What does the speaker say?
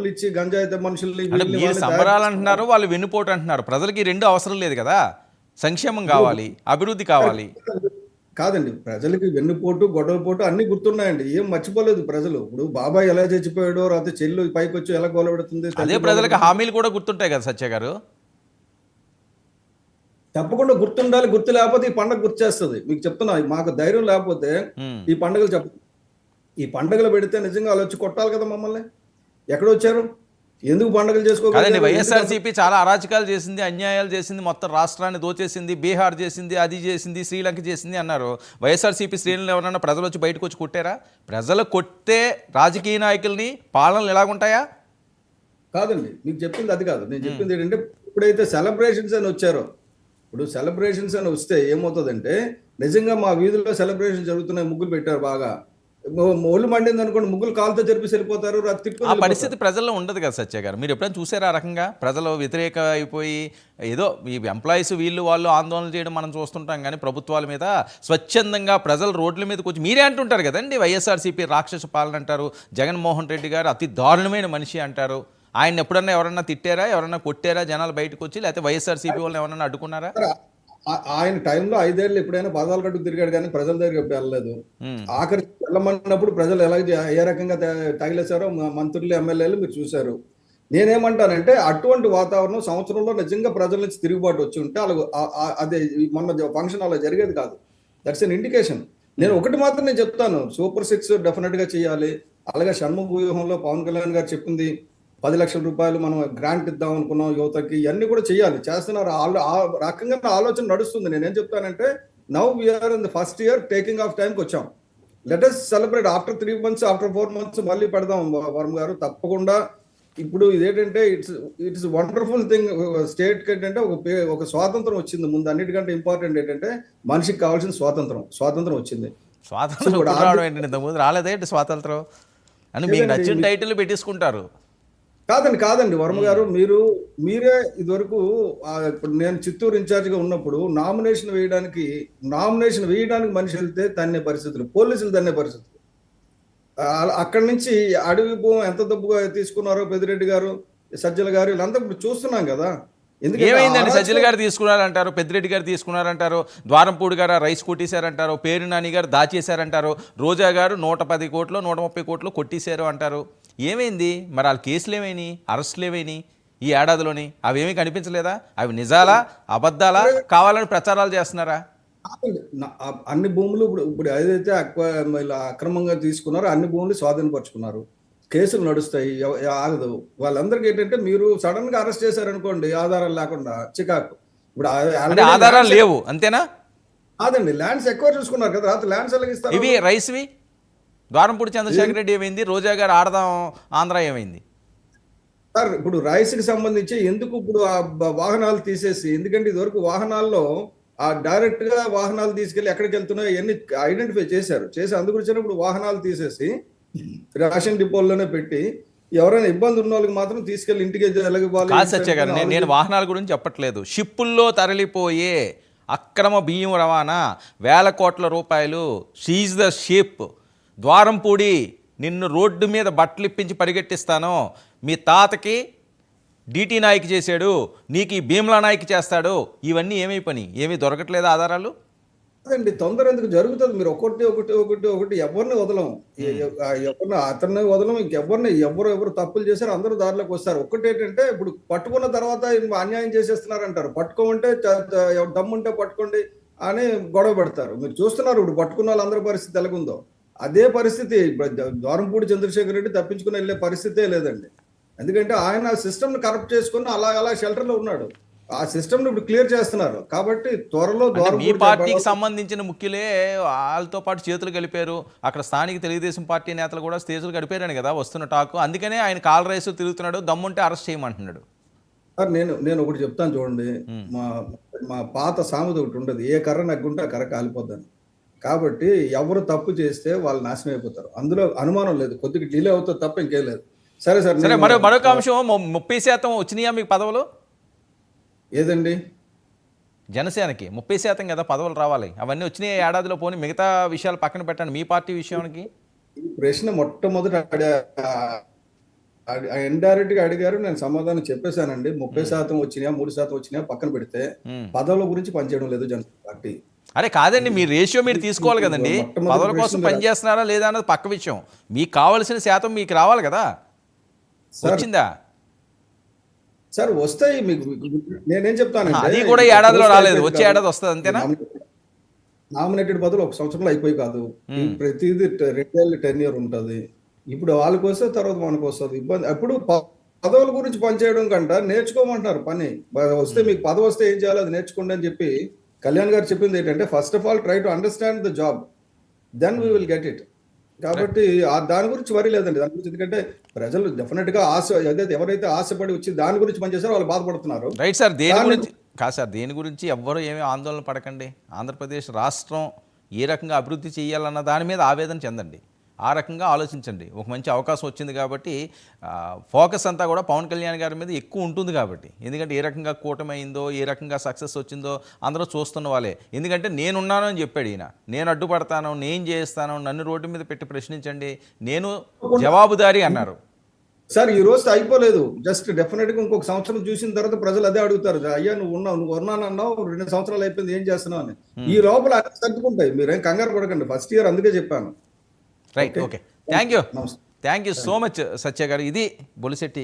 డబ్బులు ఇచ్చి గంజాయి మనుషుల్ని అంటే వీళ్ళని మీరు వాళ్ళని తయారు సంబరాలు చేస్తున్నారు. అంటున్నారు, వాళ్ళు వెన్నుపోటు అంటున్నారు. ప్రజలకి రెండు అవసరం లేదు కదా, సంక్షేమం కావాలి, అభివృద్ధి కావాలి. కాదండి, ప్రజలకి వెన్నుపోటు గొడవపోటు అన్ని గుర్తున్నాయండి, ఏం మర్చిపోలేదు ప్రజలు. ఇప్పుడు బాబాయ్ ఎలా చచ్చిపోయాడో, లేకపోతే చెల్లు పైకి వచ్చి ఎలా గొలవెడుతుంది, అదే తల్లి ప్రజలకు గొలవెడుతుంది, హామీలు కూడా గుర్తుంటాయి కదా సత్య గారు. తప్పకుండా గుర్తుండాలి. గుర్తు లేకపోతే ఈ పండగ గుర్తేస్తుంది. మీకు చెప్తున్నా, మాకు ధైర్యం లేకపోతే ఉమ్. ఈ పండుగలు ఈ పండుగలు పెడితే నిజంగా వాళ్ళు వచ్చి కొట్టాలి కదా మమ్మల్ని. ఎక్కడ వచ్చారు? ఎందుకు పండుగలు కాదండి, చేసుకోగలిగారు? వైఎస్ఆర్సీపీ చాలా అరాచకాలు చేసింది, అన్యాయాలు చేసింది, మొత్తం రాష్ట్రాన్ని దోచేసింది, బీహార్ చేసింది, అది చేసింది, శ్రీలంక చేసింది అన్నారు. వైఎస్ఆర్సీపీ శ్రేణులు ఎవరన్నా ప్రజలు వచ్చి బయటకు వచ్చి కొట్టారా? ప్రజలు కొట్టే రాజకీయ నాయకుల్ని పాలనలు ఎలాగుంటాయా? కాదండి, మీకు చెప్పింది అది కాదు. నేను చెప్పింది ఏంటంటే, ఇప్పుడైతే సెలబ్రేషన్స్ అని వచ్చారో, ఇప్పుడు సెలబ్రేషన్స్ అని వస్తే ఏమవుతుందంటే, నిజంగా మా వీధుల్లో సెలబ్రేషన్ జరుగుతున్నాయి, ముగ్గులు పెట్టారు బాగా, ఒళ్ళు మండింది అనుకోండి, ముగ్గులు కాలుతో జరిపి వెళ్ళిపోతారు, ఆ పరిస్థితి ప్రజల్లో ఉండదు కదా సత్య గారు. మీరు ఎప్పుడైనా చూసారా ఆ రకంగా ప్రజలు వ్యతిరేక అయిపోయి ఏదో ఈ ఎంప్లాయీస్ వీళ్ళు వాళ్ళు ఆందోళన చేయడం మనం చూస్తుంటాం, కానీ ప్రభుత్వాల మీద స్వచ్ఛందంగా ప్రజలు రోడ్ల మీదకి వచ్చి మీరే అంటుంటారు కదండి, వైఎస్ఆర్సీపీ రాక్షస పాలన అంటారు, జగన్మోహన్ రెడ్డి గారు అతి దారుణమైన మనిషి అంటారు. ఆయన ఎప్పుడన్నా ఎవరన్నా తిట్టారా, ఎవరన్నా కొట్టారా జనాలు బయటకు వచ్చి, లేకపోతే వైఎస్ఆర్సీపీ వాళ్ళని ఎవరన్నా అడ్డుకున్నారా? ఆయన టైంలో 5 ఏళ్ళు ఎప్పుడైనా పాదాలు కట్టుకు తిరిగాడు, కానీ ప్రజల దగ్గరికి ఎప్పుడు వెళ్ళలేదు. ఆఖరి వెళ్ళమన్నప్పుడు ప్రజలు ఏ రకంగా తగిలేశారో మంత్రులు ఎమ్మెల్యేలు మీరు చూశారు. నేనేమంటానంటే, అటువంటి వాతావరణం సంవత్సరంలో నిజంగా ప్రజల నుంచి తిరుగుబాటు వచ్చి ఉంటే అదే మొన్న ఫంక్షన్ అలా జరిగేది కాదు. That's an indication. నేను ఒకటి మాత్రం నేను చెప్తాను, సూపర్ 6 డెఫినెట్ గా చేయాలి. అలాగే షణ్ముఖ వ్యూహంలో పవన్ కళ్యాణ్ గారు చెప్పింది 10 లక్షల రూపాయలు మనం గ్రాంట్ ఇద్దాం అనుకున్నాం యువతకి, ఇవన్నీ కూడా చేయాలి, చేస్తున్నారు. ఆ రకంగా ఆలోచన నడుస్తుంది. నేనేం చెప్తానంటే, now we are in the first year taking off టైంకి వచ్చాం. Let us celebrate after 3 months, after 4 months మళ్ళీ పెడదాం వరం గారు, తప్పకుండా. ఇప్పుడు ఇదేంటంటే ఇట్స్ వండర్ఫుల్ థింగ్. స్టేట్ ఏంటంటే ఒక స్వాతంత్రం వచ్చింది. ముందు అన్నిటికంటే ఇంపార్టెంట్ ఏంటంటే, మనిషికి కావాల్సిన స్వాతంత్రం వచ్చింది. స్వాతంత్రం ఏంటంటే ముందు రాలేదేంటి స్వాతంత్రం అని మీకు నచ్చిన టైటిల్ పెట్టేసుకుంటారు. కాదండి వర్మ గారు, మీరే ఇదివరకు ఇప్పుడు నేను చిత్తూరు ఇన్ఛార్జిగా ఉన్నప్పుడు నామినేషన్ వేయడానికి మనిషి వెళ్తే తన్నే పరిస్థితులు, పోలీసులు తన్నే పరిస్థితులు. అక్కడి నుంచి అడవి భూమి ఎంత దబ్బుగా తీసుకున్నారో పెద్దిరెడ్డి గారు, సజ్జల గారు, వీళ్ళంతా ఇప్పుడు చూస్తున్నాం కదా. ఏమైందండి? సజ్జల గారు తీసుకున్నారంటారు, పెద్దిరెడ్డి గారు తీసుకున్నారంటారు, ద్వారంపూడి గారు రైస్ కొట్టేశారంటారు, పేరు నాని గారు దాచేశారంటారు, రోజా గారు 110 కోట్లు 130 కోట్లు కొట్టేశారు అంటారు. ఏమైంది మరి? వాళ్ళ కేసులు ఏమైనాయి, అరెస్టులు ఏమైనాయి ఈ ఏడాదిలోని? అవేమీ కనిపించలేదా? అవి నిజాలా అబద్ధాలా, కావాలని ప్రచారాలు చేస్తున్నారా? అన్ని భూములు ఇప్పుడు ఏదైతే అక్రమంగా తీసుకున్నారో అన్ని భూములు స్వాధీనపరుచుకున్నారు, కేసులు నడుస్తాయి, ఆగదు. వాళ్ళందరికీ ఏంటంటే, మీరు సడన్ గా అరెస్ట్ చేశారనుకోండి ఆధారాలు లేకుండా, చికాకు. ఇప్పుడు ఆధారాలు లేవు అంతేనా? కాదండి, ల్యాండ్స్ ఎక్కువ చూసుకున్నారు కదా, ల్యాండ్స్ ఎలాగిస్తారు? ఇవి రైస్వి ద్వారంపూడి చంద్రశేఖర్ రెడ్డి ఏమైంది, రోజా గారు ఆడదాం ఆంధ్ర ఏమైంది? సార్, ఇప్పుడు రైస్కి సంబంధించి ఎందుకు ఇప్పుడు ఆ వాహనాలు తీసేసి, ఎందుకంటే ఇదివరకు వాహనాల్లో డైరెక్ట్ గా వాహనాలు తీసుకెళ్లి ఎక్కడికి వెళ్తున్నాయో ఇవన్నీ ఐడెంటిఫై చేసి అందుగురించి ఇప్పుడు వాహనాలు తీసేసి రేషన్ డిపోల్లోనే పెట్టి, ఎవరైనా ఇబ్బంది ఉన్న వాళ్ళకి మాత్రం తీసుకెళ్లి ఇంటికి సత్య గారు, నేను వాహనాల గురించి చెప్పట్లేదు. షిప్పుల్లో తరలిపోయే అక్రమ బియ్యం రవాణా, వేల కోట్ల రూపాయలు, సీజ్ ద షిప్. ద్వారంపూడి నిన్ను రోడ్డు మీద బట్టలు ఇప్పించి పరిగెట్టిస్తాను, మీ తాతకి డిటి నాయక్ చేశాడు, నీకు ఈ భీమ్లా నాయక్ చేస్తాడు, ఇవన్నీ ఏమై పని? ఏమీ దొరకట్లేదు ఆధారాలు? అదండి, తొందర ఎందుకు జరుగుతుంది? మీరు ఒకటి ఎవరిని వదలం, అతన్ని వదలం, ఎవరు తప్పులు చేశారు అందరూ దారిలోకి వస్తారు. ఒక్కటేంటంటే, ఇప్పుడు పట్టుకున్న తర్వాత అన్యాయం చేసేస్తున్నారు అంటారు, పట్టుకోమంటే దమ్ముంటే పట్టుకోండి అని గొడవ పెడతారు. మీరు చూస్తున్నారు ఇప్పుడు పట్టుకున్న వాళ్ళందరి పరిస్థితి ఎలాగుందో. అదే పరిస్థితి ద్వారంపూడి చంద్రశేఖర్ రెడ్డి తప్పించుకుని వెళ్ళే పరిస్థితే లేదండి. ఎందుకంటే ఆయన సిస్టమ్ ని కరప్ట్ చేసుకుని అలా షెల్టర్ లో ఉన్నాడు. ఆ సిస్టమ్ ని ఇప్పుడు క్లియర్ చేస్తున్నారు. కాబట్టి త్వరలో మీ పార్టీకి సంబంధించిన ముఖ్యులే వాళ్ళతో పాటు చేతులు కలిపారు, అక్కడ స్థానిక తెలుగుదేశం పార్టీ నేతలు కూడా చేతులు కలిపారని కదా వస్తున్న టాకు. అందుకనే ఆయన కాల్ రైస్ తిరుగుతున్నాడు, దమ్ముంటే అరెస్ట్ చేయమంటున్నాడు. నేను ఒకటి చెప్తాను చూడండి, మా పాత సామెత ఒకటి ఉండదు, ఏ కర్ర నగ్గుంటే ఆ కర్ర కాలిపోద్దని. కాబట్టి ఎవరు తప్పు చేస్తే వాళ్ళు నాశనం అయిపోతారు, అందులో అనుమానం లేదు. కొద్దిగా డిలే అవుతుంది తప్ప ఇంకేం లేదు. సరే మరొక అంశం, 30% వచ్చినాయా మీకు పదవులు? ఏదండి? జనసేనకి 30% కదా పదవులు రావాలి, అవన్నీ వచ్చినాయి ఏడాదిలో. పోనీ మిగతా విషయాలు పక్కన పెట్టండి, మీ పార్టీ విషయానికి ఈ ప్రశ్న మొట్టమొదట ఇండైరెక్ట్ గా అడిగారు, నేను సమాధానం చెప్పేశానండి. 30% వచ్చినాయా 3% వచ్చినాయా పక్కన పెడితే ఉమ్. పదవుల గురించి పనిచేయడం లేదు జనసేన పార్టీ. అరే కాదండి, మీ రేషియో మీరు తీసుకోవాలి కదండి. మొట్టమొదటి పదవుల కోసం ప్రశ్న పని చేస్తున్నారా లేదా అన్నది పక్క విషయం. మీకు కావాల్సిన శాతం మీకు రావాలి కదా. సార్ వచ్చిందా? సార్ వస్తాయి మీకు. నేనేం చెప్తానంటే అది కూడా ఈ ఏడాదిలో రాలేదు, వచ్చే ఏడాది వస్తుంది అంతేనా? నామినేటెడ్ బదులు ఒక సంవత్సరంలో అయిపోయి కాదు. ఈ ప్రతిదీ 2 ఏళ్ళ టెన్యూర్ ఉంటుంది. ఇప్పుడు వాళ్ళకి వస్తే తర్వాత మనకు వస్తుంది ఇబ్బంది. అప్పుడు పదవుల గురించి పనిచేయడం కంటే నేర్చుకోమంటున్నారు పని. వస్తే మీకు పదవి వస్తే ఏం చేయాలో అది నేర్చుకోండి అని చెప్పి కళ్యాణ్ గారు చెప్పింది ఏంటంటే, first of all try to understand the job, then we will get it. కాబట్టి దాని గురించి వరి లేదండి. దాని గురించి ఎందుకంటే ప్రజలు డెఫినెట్ గా ఆశ, ఏదైతే ఎవరైతే ఆశపడి వచ్చి దాని గురించి పనిచేస్తారో వాళ్ళు బాధపడుతున్నారు. Right sir. దేని గురించి కాదు సార్, దేని గురించి ఎవ్వరూ ఏమీ ఆందోళన పడకండి. ఆంధ్రప్రదేశ్ రాష్ట్రం ఏ రకంగా అభివృద్ధి చేయాలన్న దాని మీద ఆవేదన చెందండి. ఆ రకంగా ఆలోచించండి. ఒక మంచి అవకాశం వచ్చింది కాబట్టి ఫోకస్ అంతా కూడా పవన్ కళ్యాణ్ గారి మీద ఎక్కువ ఉంటుంది కాబట్టి. ఎందుకంటే ఏ రకంగా కూటమి అయిందో, ఏ రకంగా సక్సెస్ వచ్చిందో అందరూ చూస్తున్న వాళ్ళే. ఎందుకంటే నేనున్నాను అని చెప్పాడు ఈయన. నేను అడ్డుపడతాను, నేను చేస్తాను, నన్ను రోడ్డు మీద పెట్టి ప్రశ్నించండి, నేను జవాబుదారీ అన్నారు. సార్ ఈ రోజు అయిపోలేదు. జస్ట్ డెఫినెట్ గా ఇంకొక సంవత్సరం చూసిన తర్వాత ప్రజలు అదే అడుగుతారు, అయ్యా నువ్వు ఉన్నానన్నావు 2 సంవత్సరాలు అయిపోయింది ఏం చేస్తున్నావు అని. ఈ లోపల అన్ని సర్దుకుంటాయి, మీరేం కంగారు పడకండి. ఫస్ట్ ఇయర్ అందుకే చెప్పాను. Right, okay. థ్యాంక్ యూ, నమస్తే. థ్యాంక్ యూ సో మచ్ సత్య గారు. ఇది బొలిశెట్టి